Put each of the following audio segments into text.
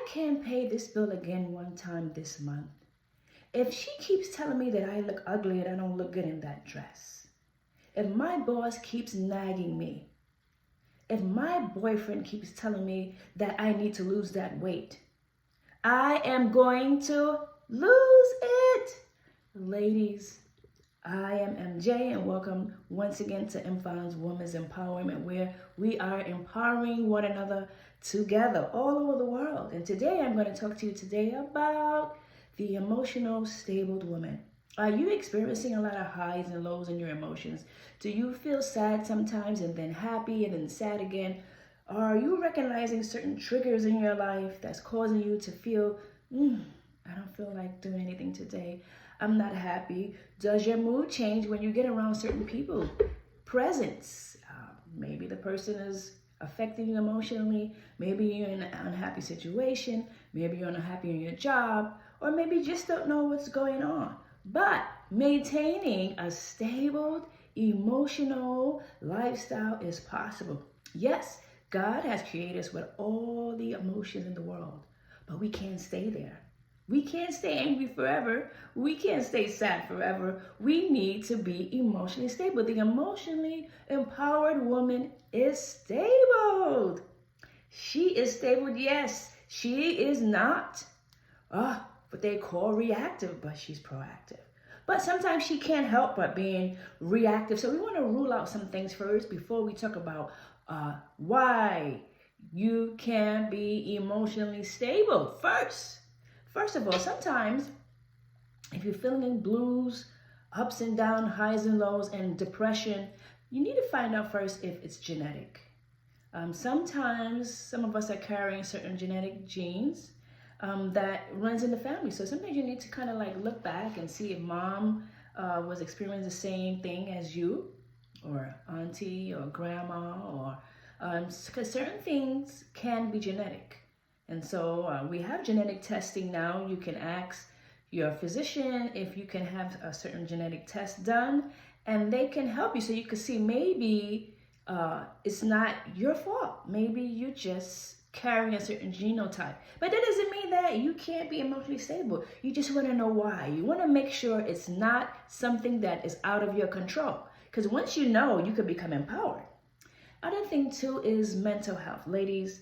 I can't pay this bill again one time this month, if she keeps telling me that I look ugly and I don't look good in that dress, if my boss keeps nagging me, if my boyfriend keeps telling me that I need to lose that weight, I am going to lose it. Ladies, I am MJ and welcome once again to MFON's Women's Empowerment, where we are empowering one another together all over the world. And today I'm going to talk to you today about the emotional stable woman. Are you experiencing a lot of highs and lows in your emotions? Do you feel sad sometimes and then happy and then sad again? Are you recognizing certain triggers in your life that's causing you to feel, I don't feel like doing anything today. I'm not happy. Does your mood change when you get around certain people? Presence. Maybe the person is affecting you emotionally. Maybe you're in an unhappy situation. Maybe you're unhappy in your job. Or maybe you just don't know what's going on. But maintaining a stable, emotional lifestyle is possible. Yes, God has created us with all the emotions in the world, but we can't stay there. We can't stay angry forever. We can't stay sad forever. We need to be emotionally stable. The emotionally empowered woman is stable. She is stable, yes. She is not what they call reactive, but she's proactive. But sometimes she can't help but being reactive. So we want to rule out some things first before we talk about why you can be emotionally stable. First of all, sometimes if you're feeling blues, ups and downs, highs and lows, and depression, you need to find out first if it's genetic. Sometimes some of us are carrying certain genetic genes that runs in the family. So sometimes you need to kind of like look back and see if mom was experiencing the same thing as you, or auntie or grandma, or because certain things can be genetic. And so we have genetic testing now. You can ask your physician if you can have a certain genetic test done, and they can help you so you can see maybe it's not your fault. Maybe you just carrying a certain genotype. But that doesn't mean that you can't be emotionally stable. You just want to know why. You want to make sure it's not something that is out of your control. Because once you know, you could become empowered. Other thing too is mental health. Ladies,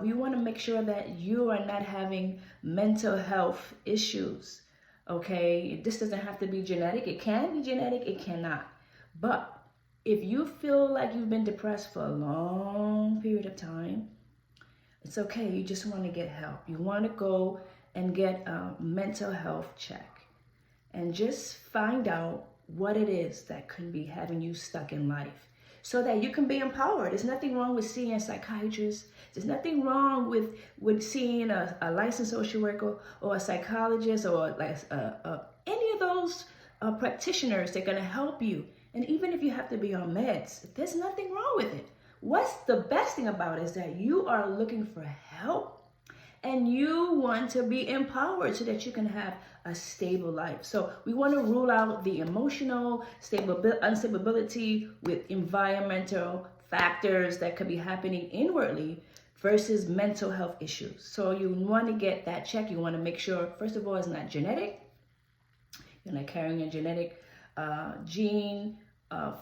we want to make sure that you are not having mental health issues. Okay, this doesn't have to be genetic. It can be genetic, it cannot. But if you feel like you've been depressed for a long period of time, it's okay. You just want to get help. You want to go and get a mental health check and just find out what it is that could be having you stuck in life so that you can be empowered. There's nothing wrong with seeing a psychiatrist. There's nothing wrong with seeing a licensed social worker or a psychologist or like any of those practitioners that are going to help you. And even if you have to be on meds, there's nothing wrong with it. What's the best thing about it is that you are looking for help and you want to be empowered so that you can have a stable life. So we want to rule out the emotional instability with environmental factors that could be happening inwardly versus mental health issues. So you want to get that check. You want to make sure, first of all, it's not genetic. You're not carrying a genetic gene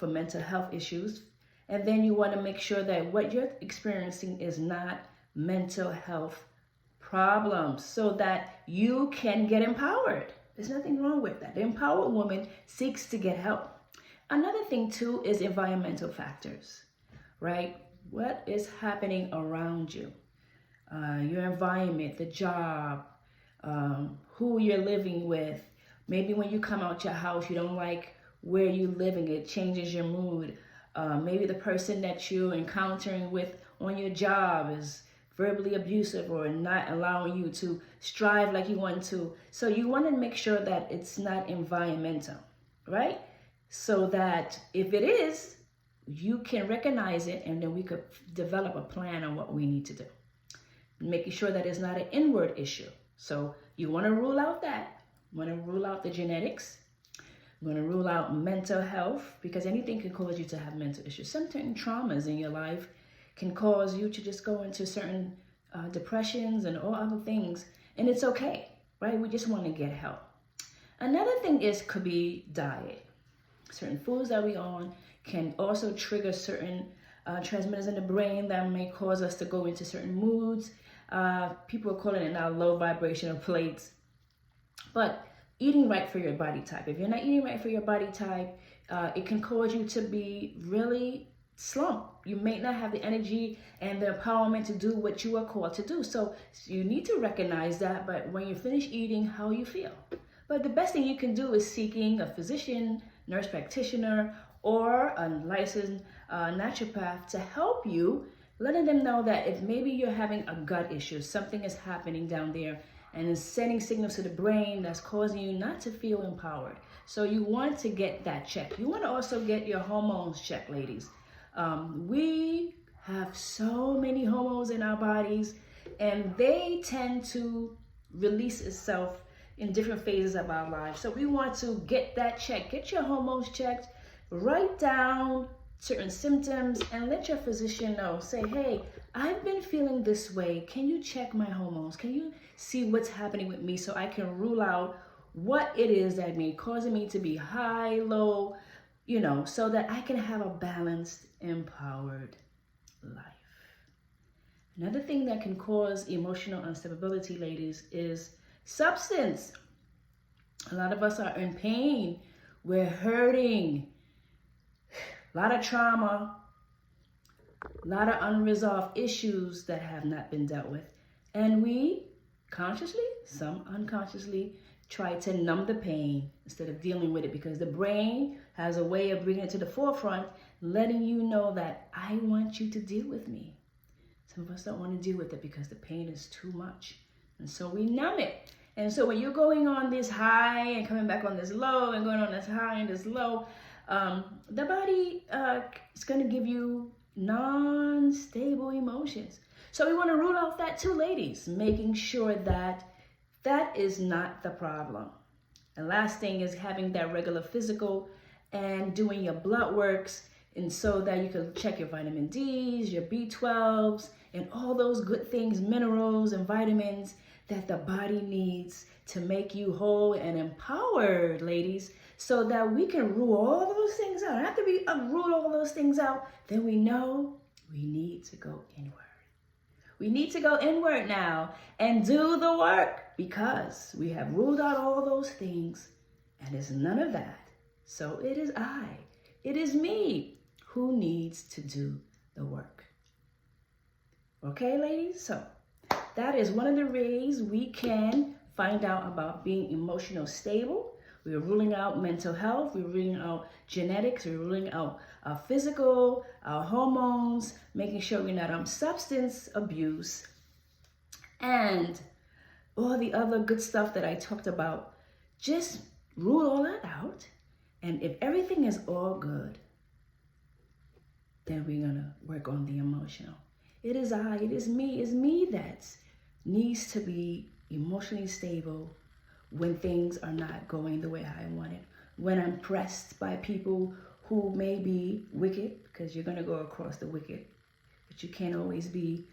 for mental health issues. And then you want to make sure that what you're experiencing is not mental health problems so that you can get empowered. There's nothing wrong with that. The empowered woman seeks to get help. Another thing too is environmental factors, right? What is happening around you? Your environment, the job, who you're living with. Maybe when you come out your house, you don't like where you're living. It changes your mood. Maybe the person that you're encountering with on your job is verbally abusive or not allowing you to strive like you want to. So you want to make sure that it's not environmental, right? So that if it is, you can recognize it and then we could develop a plan on what we need to do. Making sure that it's not an inward issue. So you want to rule out that. You want to rule out the genetics. I'm going to rule out mental health because anything can cause you to have mental issues. Certain traumas in your life can cause you to just go into certain depressions and all other things. And it's okay, right? We just want to get help. Another thing could be diet. Certain foods that we on can also trigger certain transmitters in the brain that may cause us to go into certain moods. People are calling it now low vibrational plates. But eating right for your body type. If you're not eating right for your body type, it can cause you to be really slump. You may not have the energy and the empowerment to do what you are called to do. So you need to recognize that, but when you finish eating, how you feel. But the best thing you can do is seeking a physician, nurse practitioner, or a licensed naturopath to help you, letting them know that if maybe you're having a gut issue, something is happening down there and is sending signals to the brain that's causing you not to feel empowered. So you want to get that checked. You want to also get your hormones checked, ladies. We have so many hormones in our bodies, and they tend to release itself in different phases of our lives. So we want to get that checked. Get your hormones checked. Write down certain symptoms and let your physician know. Say, hey, I've been feeling this way. Can you check my hormones? Can you see what's happening with me so I can rule out what it is that may be causing me to be high, low, so that I can have a balanced, empowered life. Another thing that can cause emotional instability, ladies, is substance. A lot of us are in pain. We're hurting. A lot of trauma. A lot of unresolved issues that have not been dealt with. And we consciously, some unconsciously, try to numb the pain instead of dealing with it, because the brain has a way of bringing it to the forefront, letting you know that I want you to deal with me. Some of us don't want to deal with it because the pain is too much. And so we numb it. And so when you're going on this high and coming back on this low and going on this high and this low, the body is going to give you non-stable emotions. So we want to rule out that too, ladies, making sure that that is not the problem. And last thing is having that regular physical and doing your blood works, and so that you can check your vitamin D's, your B12s, and all those good things, minerals and vitamins that the body needs to make you whole and empowered, ladies, so that we can rule all those things out. And after we rule all those things out, then we know we need to go inward. We need to go inward now and do the work, because we have ruled out all those things and it's none of that. So it is me who needs to do the work. Okay, ladies? So that is one of the ways we can find out about being emotional stable. We're ruling out mental health. We're ruling out genetics. We're ruling out our physical, our hormones, making sure we're not on substance abuse, and all the other good stuff that I talked about. Just rule all that out. And if everything is all good, then we're going to work on the emotional. It is me that needs to be emotionally stable when things are not going the way I want it. When I'm pressed by people who may be wicked, because you're going to go across the wicked, but you can't always be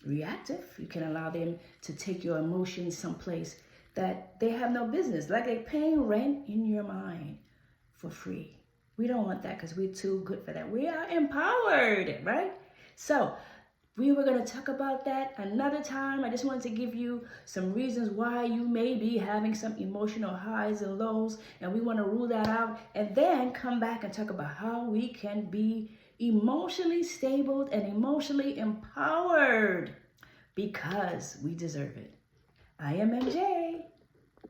reactive. You can allow them to take your emotions someplace that they have no business, like they're paying rent in your mind for free. We don't want that, because we're too good for that. We are empowered, right? So we were going to talk about that another time. I just wanted to give you some reasons why you may be having some emotional highs and lows, and we want to rule that out, and then come back and talk about how we can be emotionally stable and emotionally empowered, because we deserve it. I am MJ.